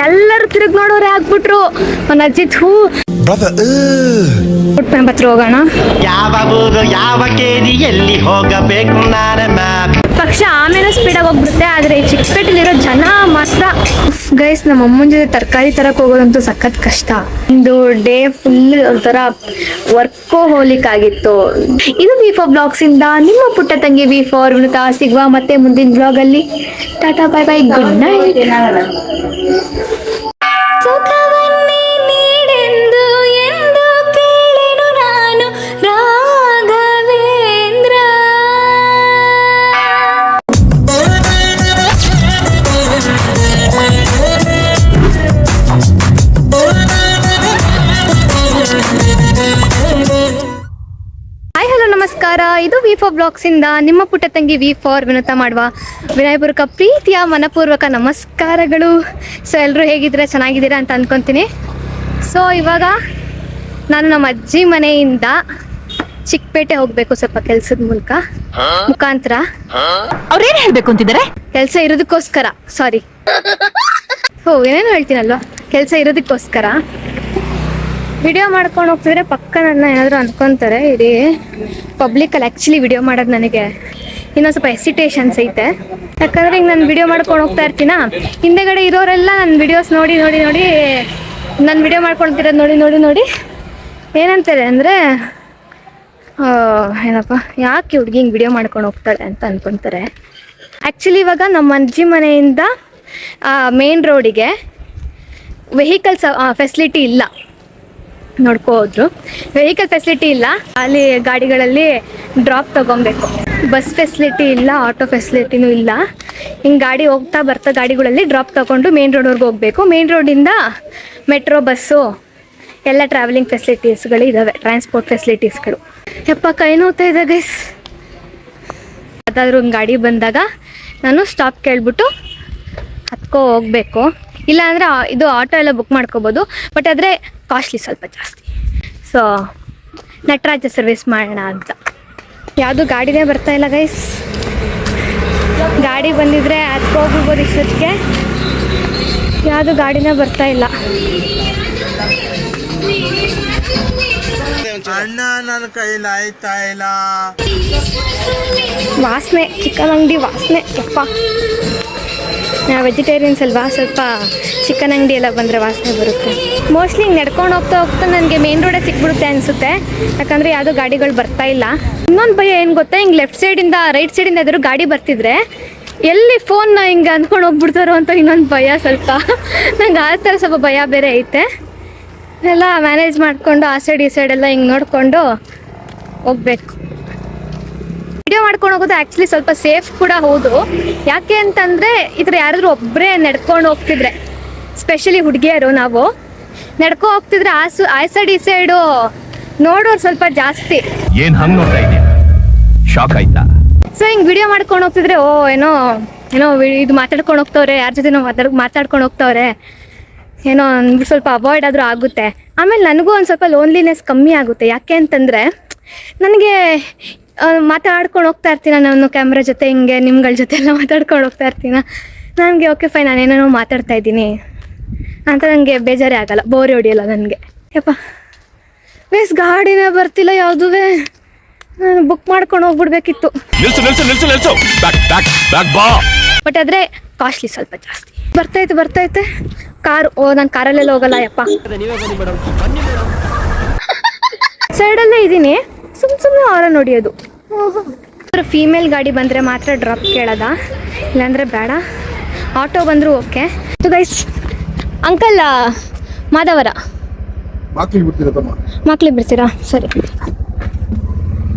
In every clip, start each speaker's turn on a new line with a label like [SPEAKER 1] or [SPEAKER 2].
[SPEAKER 1] ಎಲ್ಲರೂ ತಿರುಗಿ ನೋಡೋರೆ ಆಗ್ಬಿಟ್ರು. ನನ್ನ ಅಜ್ಜಿತ್ ಹೂ ಹತ್ರ ಹೋಗೋಣ.
[SPEAKER 2] ಯಾವ ಊರು ಯಾವ ಕೇರಿಯಲ್ಲಿ ಹೋಗಬೇಕು
[SPEAKER 1] ಪಕ್ಷ ಆಮೇಲೆ ಸ್ಪೀಡಾಗಿ ಹೋಗ್ಬಿಡುತ್ತೆ. ಆದರೆ ಈ ಚಿಕ್ಕಪೇಟೆಲಿರೋ ಜನ ಮಾತ್ರ ಗೈಸ್, ನಮ್ಮ ಅಮ್ಮನ ಜೊತೆ ತರಕಾರಿ ತರಕ್ಕೆ ಹೋಗೋದಂತೂ ಸಖತ್ ಕಷ್ಟ. ಒಂದು ಡೇ ಫುಲ್ ಒಂಥರ ವರ್ಕೋಹೋಲಿಕ್ ಆಗಿತ್ತು. ಇದು V4 ಬ್ಲಾಗ್ಸ್ ಇಂದ ನಿಮ್ಮ ಪುಟ್ಟ ತಂಗಿ V4 ವಿನುತಾ. ಸಿಗುವ ಮತ್ತೆ ಮುಂದಿನ ಬ್ಲಾಗ್ ಅಲ್ಲಿ. Ta ta bye bye, good night. ಸುಖವನ್ನೇ ನೀಡೆಂದು ಎಂದು ಕೇಳೆನು ನಾನು ರಾಘವೇಂದ್ರ. ಹಾಯ್ ಹಲೋ ನಮಸ್ಕಾರ. ಇದು V4 ಬ್ಲಾಗ್ಸ್ ಇಂದ ನಿಮ್ಮ ಪುಟ್ಟ ತಂಗಿ V4 ವಿನುತಾ ಮಾಡುವ ವಿನಯಪೂರ್ವಕ ಪ್ರೀತಿಯ ಮನಪೂರ್ವಕ ನಮಸ್ಕಾರಗಳು. ಸೊ ಎಲ್ಲರೂ ಹೇಗಿದ್ದೀರಾ, ಚೆನ್ನಾಗಿದ್ದೀರಾ ಅಂತ ಅಂದ್ಕೊತೀನಿ. ಸೊ ಇವಾಗ ನಾನು ನಮ್ಮ ಅಜ್ಜಿ ಮನೆಯಿಂದ ಚಿಕ್ಕಪೇಟೆ ಹೋಗ್ಬೇಕು, ಸ್ವಲ್ಪ ಕೆಲ್ಸದ ಮುಖಾಂತರ.
[SPEAKER 3] ಅವ್ರೇನ್ ಹೇಳ್ಬೇಕು ಅಂತಿದ್ದಾರೆ?
[SPEAKER 1] ಕೆಲಸ ಇರೋದಕ್ಕೋಸ್ಕರ, ಸಾರಿ ಏನೇನು ಹೇಳ್ತೀನಲ್ವ, ಕೆಲಸ ಇರೋದಕ್ಕೋಸ್ಕರ ವಿಡಿಯೋ ಮಾಡ್ಕೊಂಡು ಹೋಗ್ತಿದ್ರೆ ಪಕ್ಕ ನನ್ನ ಏನಾದರೂ ಅನ್ಕೊಂತಾರೆ. ಇಡೀ ಪಬ್ಲಿಕಲ್ಲಿ ಆ್ಯಕ್ಚುಲಿ ವಿಡಿಯೋ ಮಾಡೋದು ನನಗೆ ಇನ್ನೊಂದು ಸ್ವಲ್ಪ ಎಸಿಟೇಷನ್ಸ್ ಐತೆ. ಯಾಕಂದರೆ ಈಗ ನಾನು ವಿಡಿಯೋ ಮಾಡ್ಕೊಂಡು ಹೋಗ್ತಾ ಇರ್ತೀನ, ಹಿಂದೆಗಡೆ ಇರೋರೆಲ್ಲ ನನ್ನ ವಿಡಿಯೋಸ್ ನೋಡಿ ನೋಡಿ ನೋಡಿ ನಾನು ವಿಡಿಯೋ ಮಾಡ್ಕೊಳ್ತಿರೋದು ನೋಡಿ ನೋಡಿ ನೋಡಿ ಏನಂತಾರೆ ಅಂದರೆ, ಏನಪ್ಪ ಯಾಕೆ ಹುಡುಗಿ ಹಿಂಗೆ ವಿಡಿಯೋ ಮಾಡ್ಕೊಂಡು ಹೋಗ್ತಾಳೆ ಅಂತ ಅಂದ್ಕೊತಾರೆ. ಆ್ಯಕ್ಚುಲಿ ಇವಾಗ ನಮ್ಮ ಅಜ್ಜಿ ಮನೆಯಿಂದ ಮೇನ್ ರೋಡಿಗೆ ವೆಹಿಕಲ್ಸ್ ಫೆಸಿಲಿಟಿ ಇಲ್ಲ, ನೋಡ್ಕೋದ್ರು. ವೆಹಿಕಲ್ ಫೆಸಿಲಿಟಿ ಇಲ್ಲ, ಅಲ್ಲಿ ಗಾಡಿಗಳಲ್ಲಿ ಡ್ರಾಪ್ ತೊಗೊಬೇಕು. ಬಸ್ ಫೆಸಿಲಿಟಿ ಇಲ್ಲ, ಆಟೋ ಫೆಸಿಲಿಟಿನೂ ಇಲ್ಲ. ಹಿಂಗೆ ಗಾಡಿ ಹೋಗ್ತಾ ಬರ್ತಾ ಗಾಡಿಗಳಲ್ಲಿ ಡ್ರಾಪ್ ತೊಗೊಂಡು ಮೇನ್ ರೋಡ್ವರೆಗೂ ಹೋಗಬೇಕು. ಮೇನ್ ರೋಡಿಂದ ಮೆಟ್ರೋ ಬಸ್ಸು ಎಲ್ಲ ಟ್ರಾವೆಲಿಂಗ್ ಫೆಸಿಲಿಟೀಸ್ಗಳು ಇದ್ದಾವೆ, ಟ್ರಾನ್ಸ್ಪೋರ್ಟ್ ಫೆಸಿಲಿಟೀಸ್ಗಳು. ಯಪ್ಪ ಕೈ ನೋವ್ತಾ ಇದೆ ಗೈಸ್. ಯಾವುದಾದ್ರೂ ಒಂದು ಗಾಡಿ ಬಂದಾಗ ನಾನು ಸ್ಟಾಪ್ ಕೇಳ್ಬಿಟ್ಟು ಹತ್ಕೋ ಹೋಗಬೇಕು. ಇಲ್ಲಾಂದರೆ ಇದು ಆಟೋ ಎಲ್ಲ ಬುಕ್ ಮಾಡ್ಕೋಬೋದು, ಬಟ್ ಆದರೆ ಕಾಸ್ಟ್ಲಿ ಸ್ವಲ್ಪ ಜಾಸ್ತಿ. ಸೊ ನಟರಾಜ ಸರ್ವಿಸ್ ಮಾಡೋಣ ಅಂತ. ಯಾವುದು ಗಾಡಿನೇ ಬರ್ತಾ ಇಲ್ಲ ಗೈಸ್. ಗಾಡಿ ಬಂದಿದ್ರೆ ಹತ್ಕೋಗ್ಬಿಡ್ಬೋದು ಇಷ್ಟೊತ್ತಿಗೆ. ಯಾವುದು ಗಾಡಿನೇ ಬರ್ತಾ ಇಲ್ಲ.
[SPEAKER 4] ಅಣ್ಣ ನನ್ನ ಕೈಲಿ ಆಯ್ತಾ ಇಲ್ಲ.
[SPEAKER 1] ವಾಸನೆ, ಚಿಕನ್ ಅಂಗಡಿ ವಾಸನೆ. ಯಪ್ಪ ನಾವು ವೆಜಿಟೇರಿಯನ್ಸ್ ಅಲ್ವಾ, ಸ್ವಲ್ಪ ಚಿಕನ್ ಅಂಗಡಿ ಎಲ್ಲ ಬಂದರೆ ವಾಸನೆ ಬರುತ್ತೆ. ಮೋಸ್ಟ್ಲಿ ಹಿಂಗೆ ನಡ್ಕೊಂಡು ಹೋಗ್ತಾ ಹೋಗ್ತಾ ನನಗೆ ಮೇನ್ ರೋಡೇ ಸಿಕ್ಬಿಡುತ್ತೆ ಅನಿಸುತ್ತೆ. ಯಾಕಂದರೆ ಯಾವುದೋ ಗಾಡಿಗಳು ಬರ್ತಾ ಇಲ್ಲ. ಇನ್ನೊಂದು ಭಯ ಏನು ಗೊತ್ತಾ, ಹಿಂಗೆ ಲೆಫ್ಟ್ ಸೈಡಿಂದ ರೈಟ್ ಸೈಡಿಂದ ಎದುರು ಗಾಡಿ ಬರ್ತಿದ್ರೆ ಎಲ್ಲಿ ಫೋನ್ನ ಹಿಂಗೆ ಅಂದ್ಕೊಂಡು ಹೋಗ್ಬಿಡ್ತಾರೋ ಅಂತ ಇನ್ನೊಂದು ಭಯ ಸ್ವಲ್ಪ. ನಂಗೆ ಆ ಥರ ಸ್ವಲ್ಪ ಭಯ ಬೇರೆ ಐತೆ. ಎಲ್ಲ ಮ್ಯಾನೇಜ್ ಮಾಡಿಕೊಂಡು ಆ ಸೈಡ್ ಈ ಸೈಡೆಲ್ಲ ಹಿಂಗೆ ನೋಡಿಕೊಂಡು ಹೋಗ್ಬೇಕು. ವಿಡಿಯೋ ಮಾಡ್ಕೊಂಡು ಹೋಗೋದು ಆ್ಯಕ್ಚುಲಿ ಸ್ವಲ್ಪ ಸೇಫ್ ಕೂಡ ಹೌದು. ಯಾಕೆ ಅಂತಂದರೆ ಈ ಥರ ಯಾರಾದರೂ ಒಬ್ಬರೇ ನಡ್ಕೊಂಡು ಹೋಗ್ತಿದ್ರೆ, ಸ್ಪೆಷಲಿ ಹುಡುಗಿಯರು ನಾವು ನಡ್ಕೊ ಹೋಗ್ತಿದ್ರೆ ಆ ಸೈಡ್ ಈ ಸೈಡು ನೋಡೋರು ಸ್ವಲ್ಪ ಜಾಸ್ತಿ.
[SPEAKER 5] ಏನು ಹಂಗೆ ನೋಡ್ತಾ ಇದೆಯಾ, ಶಾಕ್ ಆಯ್ತಾ?
[SPEAKER 1] ಸೊ ಹಿಂಗೆ ವಿಡಿಯೋ ಮಾಡ್ಕೊಂಡು ಹೋಗ್ತಿದ್ರೆ ಏನೋ ಇದು ಮಾತಾಡ್ಕೊಂಡು ಹೋಗ್ತವ್ರೆ, ಯಾರ ಜೊತೆ ಮಾತಾಡ್ಕೊಂಡು ಹೋಗ್ತವ್ರೆ ಏನೋ ಅಂದ್ಬಿಟ್ಟು ಸ್ವಲ್ಪ ಅವಾಯ್ಡ್ ಆದರೂ ಆಗುತ್ತೆ. ಆಮೇಲೆ ನನಗೂ ಒಂದು ಸ್ವಲ್ಪ ಲೋನ್ಲಿನೆಸ್ ಕಮ್ಮಿ ಆಗುತ್ತೆ. ಯಾಕೆ ಅಂತಂದರೆ ನನಗೆ ಮಾತಾಡ್ಕೊಂಡು ಹೋಗ್ತಾ ಇರ್ತೀನಿ ನಾನು ಕ್ಯಾಮ್ರಾ ಜೊತೆ, ಹಿಂಗೆ ನಿಮ್ಗಳ ಜೊತೆ ಎಲ್ಲ ಮಾತಾಡ್ಕೊಂಡು ಹೋಗ್ತಾ ಇರ್ತೀನಿ. ನನಗೆ ಓಕೆ ಫೈನ್, ನಾನೇನೋ ಮಾತಾಡ್ತಾ ಇದ್ದೀನಿ ಅಂತ ನನಗೆ ಬೇಜಾರೇ ಆಗಲ್ಲ, ಬೋರ್ ಹೊಡಿಯಲ್ಲ ನನಗೆ. ಯಪ್ಪ ಬೇಸ್ ಗಾಡಿನೇ ಬರ್ತಿಲ್ಲ ಯಾವುದೂ. ನಾನು ಬುಕ್ ಮಾಡ್ಕೊಂಡು ಹೋಗ್ಬಿಡ್ಬೇಕಿತ್ತು, ಬಟ್ ಆದರೆ ಕಾಸ್ಟ್ಲಿ ಸ್ವಲ್ಪ ಜಾಸ್ತಿ. ಬರ್ತೈತೆ ಕಾರು. ನಾನು ಕಾರಲ್ಲೆಲ್ಲ ಹೋಗಲ್ಲ ಯಪ್ಪ, ಸೈಡಲ್ಲೇ ಇದ್ದೀನಿ. ಸುಮ್ಮನೆ ಅವರ ನೋಡಿಯೋದು. ಫೀಮೇಲ್ ಗಾಡಿ ಬಂದರೆ ಮಾತ್ರ ಡ್ರಾಪ್ ಕೇಳೋದ, ಇಲ್ಲಾಂದರೆ ಬೇಡ. ಆಟೋ ಬಂದರೂ ಓಕೆ. ಗೈಸ್ ಅಂಕಲ್ ಮಾಧವರ ಮಕ್ಳಿಗೆ ಬಿಡ್ತೀರಾ? ಸರಿ.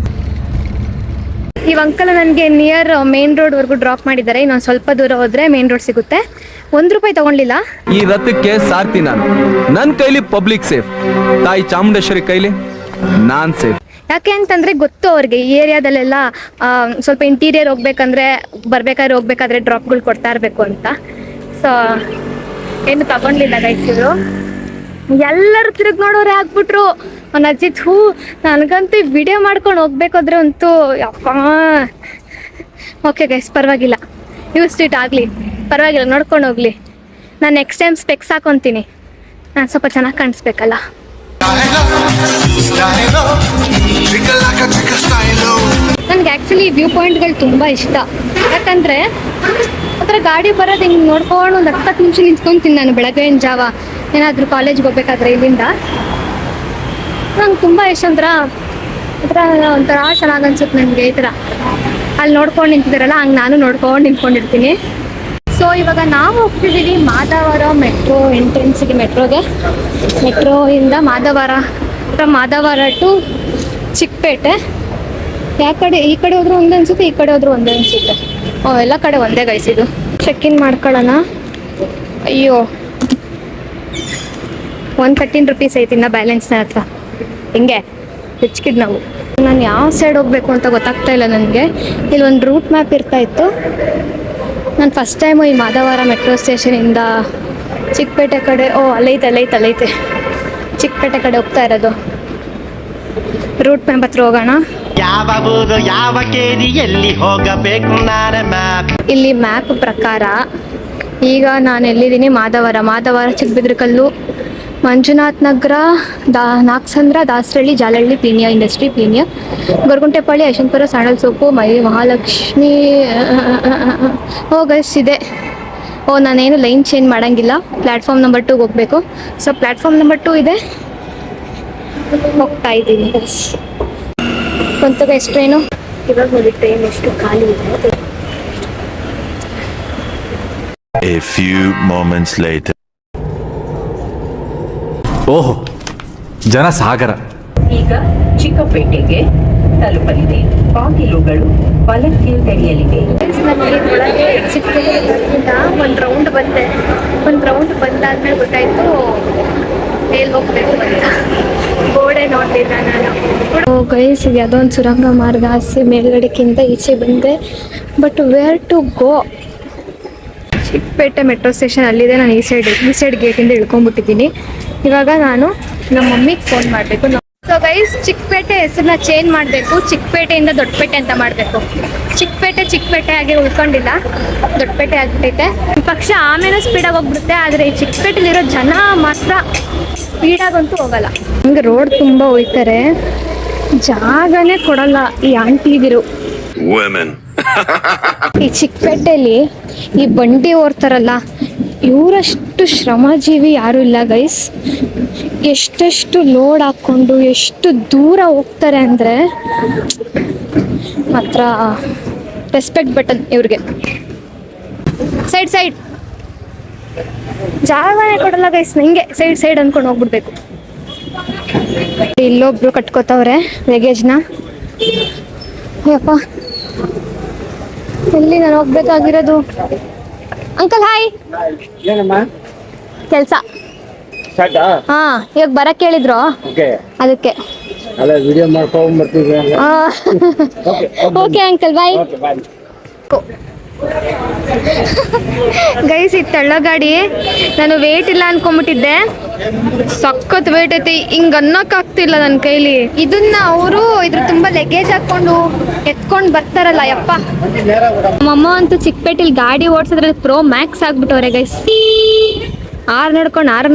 [SPEAKER 1] ಈ ಅಂಕಲ್ ನನಗೆ ನಿಯರ್ ಮೇನ್ ರೋಡ್ವರೆಗೂ ಡ್ರಾಪ್ ಮಾಡಿದ್ದಾರೆ. ಇನ್ನೊಂದು ಸ್ವಲ್ಪ ದೂರ ಹೋದರೆ ಮೇನ್ ರೋಡ್ ಸಿಗುತ್ತೆ. ₹1 ತಗೊಂಡಿಲ್ಲ.
[SPEAKER 6] ಈ ರಥಕ್ಕೆ ಸಾರ್ತಿ ನಾನು. ನನ್ನ ಕೈಲಿ ಪಬ್ಲಿಕ್ ಸೇಫ್, ತಾಯಿ ಚಾಮುಂಡೇಶ್ವರಿ ಕೈಲಿ ನಾನ್ ಸೇಫ್.
[SPEAKER 1] ಯಾಕೆ ಅಂತಂದರೆ ಗೊತ್ತು ಅವ್ರಿಗೆ ಈ ಏರಿಯಾದಲ್ಲೆಲ್ಲ ಸ್ವಲ್ಪ ಇಂಟೀರಿಯರ್ ಹೋಗ್ಬೇಕಾದ್ರೆ ಡ್ರಾಪ್ಗಳು ಕೊಡ್ತಾ ಇರಬೇಕು ಅಂತ. ಸೊ ಏನು ತಗೊಂಡಿಲ್ಲ ಗೈಸ್. ಇವರು ಎಲ್ಲರೂ ತಿರುಗಿ ನೋಡೋರೆ ಆಗ್ಬಿಟ್ರು. ನನ್ನ ಅಜ್ಜಿತ್ ನನಗಂತೂ ವಿಡಿಯೋ ಮಾಡ್ಕೊಂಡು ಹೋಗ್ಬೇಕಾದ್ರೆ ಅಂತೂ ಯಪ್ಪ. ಓಕೆ ಗೈಸ್, ಪರವಾಗಿಲ್ಲ, ಯೂಸ್ ಇಟ್ ಆಗಲಿ, ಪರವಾಗಿಲ್ಲ, ನೋಡ್ಕೊಂಡು ಹೋಗಲಿ. ನಾನು ನೆಕ್ಸ್ಟ್ ಟೈಮ್ ಸ್ಪೆಕ್ಸ್ ಹಾಕೊತೀನಿ, ನಾನು ಸ್ವಲ್ಪ ಚೆನ್ನಾಗಿ ಕಾಣಿಸ್ಬೇಕಲ್ಲ. ನನಗೆ ಆ್ಯಕ್ಚುಲಿ ವ್ಯೂ ಪಾಯಿಂಟ್ಗಳು ತುಂಬ ಇಷ್ಟ. ಯಾಕಂದರೆ ಆ ಥರ ಗಾಡಿ ಬರೋದು ಹಿಂಗೆ ನೋಡ್ಕೊಂಡು ಒಂದು 10 ನಿಮಿಷ ನಿಂತ್ಕೊತೀನಿ ನಾನು ಬೆಳಗ್ಗಿನ ಜಾವ ಏನಾದರೂ ಕಾಲೇಜ್ಗೆ ಹೋಗ್ಬೇಕಾದ್ರೆ ಇಲ್ಲಿಂದ. ನಂಗೆ ತುಂಬ ಇಷ್ಟ ಒಂಥರ ಚೆನ್ನಾಗಿ ಅನ್ಸುತ್ತೆ ನನಗೆ. ಈ ಥರ ಅಲ್ಲಿ ನೋಡ್ಕೊಂಡು ನಿಂತಿದ್ದಾರಲ್ಲ, ಹಂಗೆ ನಾನು ನೋಡ್ಕೊಂಡು ನಿಂತ್ಕೊಂಡಿರ್ತೀನಿ. ಸೊ ಇವಾಗ ನಾವು ಹೋಗ್ತಿದ್ದೀವಿ ಮಾಧವರ ಮೆಟ್ರೋ ಎಂಟ್ರೆನ್ಸಿಗೆ, ಮೆಟ್ರೋಯಿಂದ ಮಾಧವರ ಟು ಚಿಕ್ಕಪೇಟೆ. ಈ ಕಡೆ ಹೋದ್ರು ಒಂದೇ ಅನ್ಸುತ್ತೆ, ಈ ಕಡೆ ಹೋದ್ರು ಒಂದೇ ಅನ್ಸುತ್ತೆ. ಎಲ್ಲ ಕಡೆ ಒಂದೇ ಗೈಸಿದು. ಚೆಕ್ ಇನ್ ಮಾಡ್ಕೊಳ್ಳೋಣ. ಅಯ್ಯೋ 113 ರೂಪೀಸ್ ಐತಿ ಇನ್ನ ಬ್ಯಾಲೆನ್ಸ್ ನನ್ನ ಹತ್ರ. ಹಿಂಗೆ ಹೆಚ್ಚಿದ್ ನಾವು. ನಾನು ಯಾವ ಸೈಡ್ ಹೋಗ್ಬೇಕು ಅಂತ ಗೊತ್ತಾಗ್ತಾ ಇಲ್ಲ ನನಗೆ. ಇಲ್ಲಿ ಒಂದು ರೂಟ್ ಮ್ಯಾಪ್ ಇರ್ತಾ ಇತ್ತು. ನಾನು ಫಸ್ಟ್ ಟೈಮು ಈ ಮಾಧವರ ಮೆಟ್ರೋ ಸ್ಟೇಷನಿಂದ ಚಿಕ್ಕಪೇಟೆ ಕಡೆ, ಅಲ್ಲೈತೆ ಚಿಕ್ಕಪೇಟೆ ಕಡೆ ಹೋಗ್ತಾ ಇರೋದು. ರೂಟ್ ಮ್ಯಾಪ್ ಹತ್ರ ಹೋಗೋಣ.
[SPEAKER 2] ಯಾವ ಊರು ಯಾವ ಕೇರಿಯಲ್ಲಿ ಹೋಗಬೇಕು ನಾನು ಮ್ಯಾಪ್.
[SPEAKER 1] ಇಲ್ಲಿ ಮ್ಯಾಪ್ ಪ್ರಕಾರ ಈಗ ನಾನು ಎಲ್ಲಿದ್ದೀನಿ, Madhavara Chikkabidarakallu, Manjunath Nagar, Nagasandra, Dasarahalli, Jalahalli, Peenya industry, Goraguntepalya, Yeshwanthpur, sandal soap, Mahalakshmi. Guys ಇದೆ. ನಾನೇನು ಲೈನ್ ಚೇಂಜ್ ಮಾಡೋಂಗಿಲ್ಲ. ಪ್ಲ್ಯಾಟ್ಫಾರ್ಮ್ ನಂಬರ್ 2 ಹೋಗಬೇಕು. ಸೊ ಪ್ಲ್ಯಾಟ್ಫಾರ್ಮ್ ನಂಬರ್ 2 ಇದೆ, ಹೋಗ್ತಾ ಇದ್ದೀನಿ ಗೈಸ್. ಬಂತು ಗೈಸ್ ಟ್ರೈನು. ಇವಾಗ ನೋಡಿ ಟ್ರೈನ್ ಎಷ್ಟು ಖಾಲಿ ಇದೆ.
[SPEAKER 7] A few moments later.
[SPEAKER 8] ಓಹೋ, ಜನ ಸಾಗರ.
[SPEAKER 3] ಈಗ ಚಿಕ್ಕಪೇಟೆಗೆ ತಲುಪಲಿದೆ. ಬಾಗಿಲುಗಳು ಬಲಕ್ಕೆ ತೆರೆಯಲಿವೆ.
[SPEAKER 1] ನನಗೆ ಒಳಗೆ ಚಿಕ್ಕಪೇಟೆಯಿಂದ ಒಂದು ರೌಂಡ್ ಬಂದಾದ್ಮೇಲೆ ಗೊತ್ತಾಯ್ತು ಎಲ್ಲಿ ಹೋಗ್ಬೇಕು ಅಂತ. ಗೋಡೆ ನೋಡ್ಲಿಲ್ಲ ನಾನು. ಗೈಸ್ ಇದು ಯಾವುದೋ ಒಂದು ಸುರಂಗ ಮಾರ್ಗ. ಮೇಲ್ಗಡೆಕ್ಕಿಂತ ಈಚೆ ಬಂದೆ, but where to go? Chikkapete metro station ಅಲ್ಲಿದೆ. ನಾನು ಈ ಸೈಡ್ ಗೇಟಿಂದ ಇಳ್ಕೊಂಡ್ಬಿಟ್ಟಿದ್ದೀನಿ. ಇವಾಗ ನಾನು ನಮ್ಮ ಮಮ್ಮಿಗೆ ಫೋನ್ ಮಾಡಬೇಕು. ಸೊ ಗೈಸ್, ಚಿಕ್ಕಪೇಟೆ ಹೆಸರನ್ನ ಚೇಂಜ್ ಮಾಡಬೇಕು. ಚಿಕ್ಕಪೇಟೆಯಿಂದ ದೊಡ್ಡಪೇಟೆ ಅಂತ ಮಾಡಬೇಕು. ಚಿಕ್ಕಪೇಟೆ ಆಗಿ ಉಳ್ಕೊಂಡಿಲ್ಲ, ದೊಡ್ಡಪೇಟೆ ಆಗ್ಬಿಟ್ಟೈತೆ. ಪಕ್ಷ ಆಮೇಲೆ ಸ್ಪೀಡಾಗಿ ಹೋಗ್ಬಿಡುತ್ತೆ, ಆದರೆ ಈ ಚಿಕ್ಕಪೇಟೆಲಿರೋ ಜನ ಮಾತ್ರ ಸ್ಪೀಡಾಗಂತೂ ಹೋಗಲ್ಲ. ಹಂಗೆ ರೋಡ್ ತುಂಬ ಹೋಯ್ತಾರೆ, ಜಾಗನೇ ಕೊಡಲ್ಲ ಈ ಆಂಟಿದಿರು. ಈ ಚಿಕ್ಕಪೇಟೆಯಲ್ಲಿ ಈ ಬಂಡಿ ಓಡ್ತಾರಲ್ಲ, ಇವರಷ್ಟು ಶ್ರಮಜೀವಿ ಯಾರೂ ಇಲ್ಲ ಗೈಸ್. ಎಷ್ಟೆಷ್ಟು ಲೋಡ್ ಹಾಕ್ಕೊಂಡು ಎಷ್ಟು ದೂರ ಹೋಗ್ತಾರೆ ಅಂದರೆ ಮಾತ್ರ ರೆಸ್ಪೆಕ್ಟ್ ಬಟನ್ ಇವ್ರಿಗೆ. ಸೈಡ್ ಜಾಗನೇ ಕೊಡಲ್ಲ ಗೈಸ್. ಹಿಂಗೆ ಸೈಡ್ ಅಂದ್ಕೊಂಡು ಹೋಗ್ಬಿಡ್ಬೇಕು. ಇಲ್ಲೊಬ್ರು ಕಟ್ಕೋತವ್ರೆ ಲಗೇಜ್ನ. ಯಪ್ಪ, ಎಲ್ಲಿ ನಾನು ಹೋಗ್ಬೇಕಾಗಿರೋದು? Uncle hi. ಕೆಲಸ. ಹಾ, ಇವಾಗ ಬರಕ್ಕೆ ಹೇಳಿದ್ರು, ಅದಕ್ಕೆ. ಓಕೆ ಅಂಕಲ್, ಬಾಯ್. ಗೈಸ್, ಇದು ತಳ್ಳೋ ಗಾಡಿ. ನಾನು ವೇಟ್ ಇಲ್ಲ ಅನ್ಕೊಂಬಿಟ್ಟಿದ್ದೆ, ಸಖತ್ ವೇಟ್ ಐತಿ. ಹಿಂಗೆ ಅನ್ನೋಕ್ಕಾಗ್ತಿಲ್ಲ ನನ್ನ ಕೈಲಿ. ಇದನ್ನ ಅವರು ತುಂಬ ಲೆಗೇಜ್ ಹಾಕೊಂಡು ಎತ್ಕೊಂಡು ಬರ್ತಾರಲ್ಲ, ಯಪ್ಪ. ನಮ್ಮಮ್ಮ ಅಂತೂ ಚಿಕ್ಕಪೇಟೆಲಿ ಗಾಡಿ ಓಡಿಸಿದ್ರೆ ಪ್ರೋ ಮ್ಯಾಕ್ಸ್ ಆಗ್ಬಿಟ್ಟವ್ರೆ ಗೈಸ್. ಆರು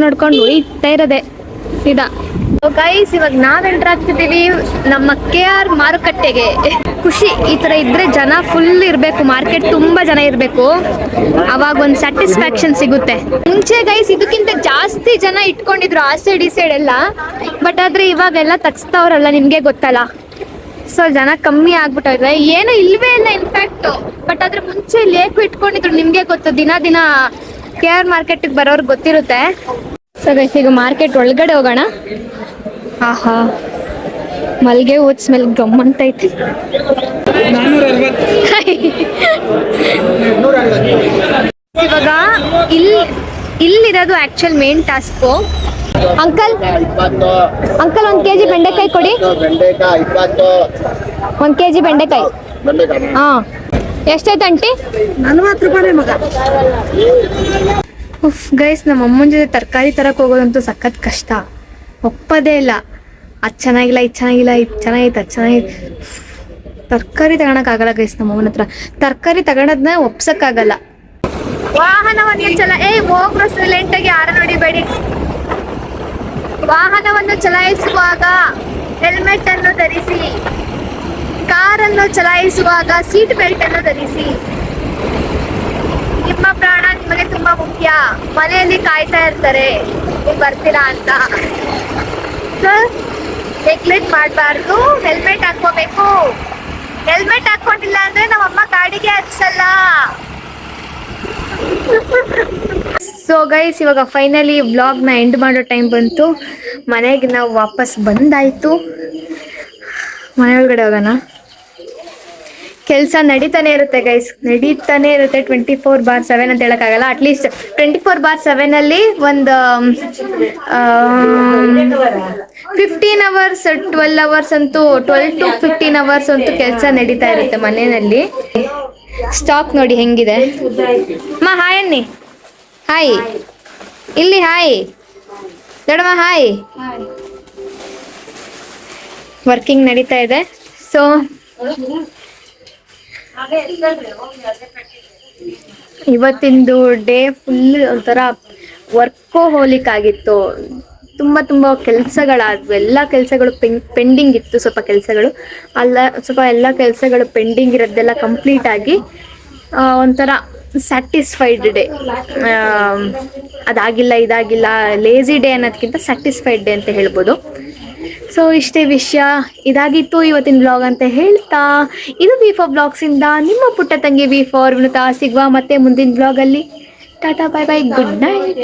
[SPEAKER 1] ನೋಡ್ಕೊಂಡು ಹೊಯ್ತಾ ಇರೋದೆ ಸೀದಾ. ಗೈಸ್, ಇವಾಗ ನಾವು ಎಂಟರ್ ಆಗ್ತಿದ್ದೀವಿ ನಮ್ಮ KR ಮಾರುಕಟ್ಟೆಗೆ. ಖುಷಿ, ಈ ಥರ ಇದ್ರೆ ಜನ ಫುಲ್ ಇರಬೇಕು, ಮಾರ್ಕೆಟ್ ತುಂಬ ಜನ ಇರಬೇಕು, ಅವಾಗ ಒಂದು ಸ್ಯಾಟಿಸ್ಫ್ಯಾಕ್ಷನ್ ಸಿಗುತ್ತೆ. ಮುಂಚೆ ಗೈಸ್ ಇದಕ್ಕಿಂತ ಜಾಸ್ತಿ ಜನ ಇಟ್ಕೊಂಡಿದ್ರು ಆ ಸೈಡ್ ಈ ಸೈಡ್ ಎಲ್ಲ, ಬಟ್ ಆದರೆ ಇವಾಗೆಲ್ಲ ತಗ್ಸ್ತಾವ್ರಲ್ಲ, ನಿಮಗೆ ಗೊತ್ತಲ್ಲ. ಸೊ ಜನ ಕಮ್ಮಿ ಆಗ್ಬಿಟ್ಟಿದೆ, ಏನು ಇಲ್ವೇ ಇಲ್ಲ ಇನ್ಫ್ಯಾಕ್ಟ್. ಬಟ್ ಆದರೆ ಮುಂಚೆ ಲೇಕು ಇಟ್ಕೊಂಡಿದ್ರು, ನಿಮಗೆ ಗೊತ್ತು. ದಿನ KR ಮಾರ್ಕೆಟಿಗೆ ಬರೋರ್ಗೆ ಗೊತ್ತಿರುತ್ತೆ. ಸೊ ಗೈಸ್, ಈಗ ಮಾರ್ಕೆಟ್ ಒಳಗಡೆ ಹೋಗೋಣ. ಆಹಾ, ಮಲ್ಗೆ ಹೂದ್ ಸ್ಮೆಲ್ ಗಮ್ಮಂತೈತಿ. ಇವಾಗ ಇಲ್ಲಿರೋದು actual main task. Uncle 1 kg ಬೆಂಡೆಕಾಯಿ ಕೊಡಿ. 1 kg ಬೆಂಡೆಕಾಯಿ. ಹಾ, ಎಷ್ಟಾಯ್ತು ಆಂಟಿ? 40 ರೂಪಾಯಿ ಮಗ. ಗೈಸ್, ನಮ್ಮ ಅಮ್ಮನ ಜೊತೆ ತರಕಾರಿ ತರಕ್ಕೆ ಹೋಗೋದಂತೂ ಸಖತ್ ಕಷ್ಟ. ಒಪ್ಪದೇ ಇಲ್ಲ. ಅದು ಚೆನ್ನಾಗಿಲ್ಲ, ಇದು ಚೆನ್ನಾಗಿಲ್ಲ, ಇದು ಚೆನ್ನಾಗಿತ್ತು, ಅದು ಚೆನ್ನಾಗಿತ್ತು. ತರಕಾರಿ ತಗೊಳಕ್ಕಾಗಲ್ಲ ಗೈಸ್. ನಮ್ಮ ಅಮ್ಮನ ಹತ್ರ ತರಕಾರಿ ತಗೊಳೋದನ್ನ ಒಪ್ಸೋಕ್ಕಾಗಲ್ಲ. ವಾಹನವನ್ನು ಹೋಗ್ರು ಸೈಲೆಂಟ್ ಆಗಿ ಯಾರು ನೋಡಿಬೇಡಿ. ವಾಹನವನ್ನು ಚಲಾಯಿಸುವಾಗ ಹೆಲ್ಮೆಟ್ ಅನ್ನು ಧರಿಸಿ. ಕಾರನ್ನು ಚಲಾಯಿಸುವಾಗ ಸೀಟ್ ಬೆಲ್ಟ್ ಅನ್ನು ಧರಿಸಿ. ನಿಮ್ಮ ಪ್ರಾಣ ನಿಮಗೆ ತುಂಬಾ ಮುಖ್ಯ. ಮನೆಯಲ್ಲಿ ಕಾಯ್ತಾ ಇರ್ತಾರೆ ನೀವು ಬರ್ತೀರಾ ಅಂತ. ಸರ್ ನೆಗ್ಲೆಕ್ಟ್ ಮಾಡಬಾರ್ದು, ಹೆಲ್ಮೆಟ್ ಹಾಕೋಬೇಕು. ಹೆಲ್ಮೆಟ್ ಹಾಕೊಂಡಿಲ್ಲ ಅಂದ್ರೆ ನಮ್ಮಮ್ಮ ಗಾಡಿಗೆ ಹಚ್ಚಲ್ಲ. ಸೊ ಗೈಸ್, ಇವಾಗ ಫೈನಲಿ ವ್ಲಾಗ್ನ ಎಂಡ್ ಮಾಡೋ ಟೈಮ್ ಬಂತು. ಮನೆಗೆ ನಾವು ವಾಪಸ್ ಬಂದಾಯ್ತು. ಮನೆ ಒಳಗಡೆ ಹೋಗೋಣ. ಕೆಲಸ ನಡೀತಾನೆ ಇರುತ್ತೆ ಗೈಸ್, ನಡೀತಾನೆ ಇರುತ್ತೆ. 24/7 ಅಂತ ಹೇಳೋಕ್ಕಾಗಲ್ಲ. ಅಟ್ಲೀಸ್ಟ್ 24/7 ಒಂದು 15 hours 12 hours ಅಂತೂ 12 to 15 hours ಅಂತೂ ಕೆಲಸ ನಡೀತಾ ಇರುತ್ತೆ ಮನೆಯಲ್ಲಿ. ಸ್ಟಾಕ್ ನೋಡಿ ಹೆಂಗಿದೆ. ಅಮ್ಮ ಹಾಯ್ ಅನ್ನಿ. ಹಾಯ್ ಇಲ್ಲಿ. ಹಾಯ್ ದೊಡ್ಡಮ್ಮ. ಹಾಯ್. ವರ್ಕಿಂಗ್ ನಡೀತಾ ಇದೆ. ಸೊ ಇವತ್ತಿಂದು ಡೇ ಫುಲ್ ಒಂಥರ ವರ್ಕೋಹೋಲಿಕ್ ಆಗಿತ್ತು. ತುಂಬ ಕೆಲಸಗಳಾದ್ವು. ಎಲ್ಲ ಕೆಲಸಗಳು ಪೆಂಡಿಂಗ್ ಇತ್ತು. ಸ್ವಲ್ಪ ಕೆಲಸಗಳು ಎಲ್ಲ ಕೆಲಸಗಳು ಪೆಂಡಿಂಗ್ ಇರೋದೆಲ್ಲ ಕಂಪ್ಲೀಟ್ ಆಗಿ ಒಂಥರ ಸ್ಯಾಟಿಸ್ಫೈಡ್ ಡೇ. ಅದಾಗಿಲ್ಲ ಇದಾಗಿಲ್ಲ ಲೇಜಿ ಡೇ ಅನ್ನೋದಕ್ಕಿಂತ ಸ್ಯಾಟಿಸ್ಫೈಡ್ ಡೇ ಅಂತ ಹೇಳ್ಬೋದು. ಸೊ ಇಷ್ಟೇ ವಿಷಯ. ಇದಾಗಿತ್ತು ಇವತ್ತಿನ ಬ್ಲಾಗ್ ಅಂತ ಹೇಳ್ತಾ, ಇದು V4 ಬ್ಲಾಗ್ಸಿಂದ ನಿಮ್ಮ ಪುಟ್ಟ ತಂಗಿ V4 ವಿನುತಾ. ಸಿಗುವ ಮತ್ತೆ ಮುಂದಿನ ಬ್ಲಾಗಲ್ಲಿ. Ta ta, bye bye, good night.